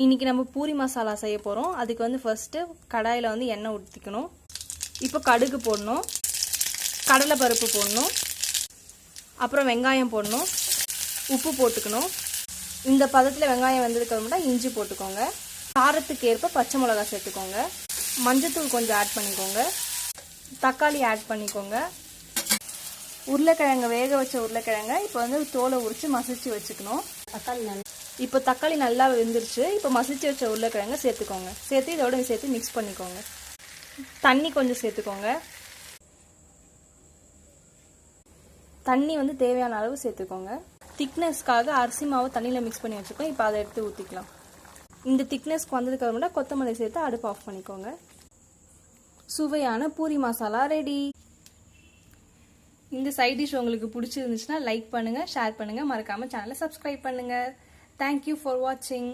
இன்றைக்கி நம்ம பூரி மசாலா செய்ய போகிறோம். அதுக்கு வந்து ஃபர்ஸ்ட்டு கடாயில் வந்து எண்ணெய் ஊற்றிக்கணும். இப்போ கடுகு போடணும், கடலை பருப்பு போடணும், அப்புறம் வெங்காயம் போடணும், உப்பு போட்டுக்கணும். இந்த பதத்தில் வெங்காயம் வெந்ததுக்கப்புறமா இஞ்சி போட்டுக்கோங்க. காரத்துக்கு ஏற்ப பச்சை மிளகாய் சேர்த்துக்கோங்க. மஞ்சத்தூள் கொஞ்சம் ஆட் பண்ணிக்கோங்க. தக்காளி ஆட் பண்ணிக்கோங்க. உருளைக்கிழங்கு வேக வச்ச உருளைக்கிழங்க இப்போ வந்து தோலை உரித்து மசிச்சு வச்சுக்கணும். இப்போ தக்காளி நல்லா வெந்துருச்சு. இப்போ மசிச்சு வச்ச உருளைக்கிழங்க சேர்த்துக்கோங்க. சேர்த்து இதோட சேர்த்து மிக்ஸ் பண்ணிக்கோங்க. தண்ணி கொஞ்சம் சேர்த்துக்கோங்க. தண்ணி வந்து தேவையான அளவு சேர்த்துக்கோங்க. திக்னஸ்க்காக அரிசி மாவு தண்ணியில் மிக்ஸ் பண்ணி வச்சுக்கோங்க. இப்போ அதை எடுத்து ஊற்றிக்கலாம். இந்த திக்னஸ்க்கு வந்ததுக்கு அப்புறமா கொத்தமல்லி சேர்த்து அடுப்பு ஆஃப் பண்ணிக்கோங்க. சுவையான பூரி மசாலா ரெடி. இந்த சைட் டிஷ் உங்களுக்கு பிடிச்சிருந்துச்சுன்னா லைக் பண்ணுங்கள், ஷேர் பண்ணுங்கள், மறக்காமல் சேனலை சப்ஸ்கிரைப் பண்ணுங்கள். தேங்க்யூ ஃபார் வாட்சிங்.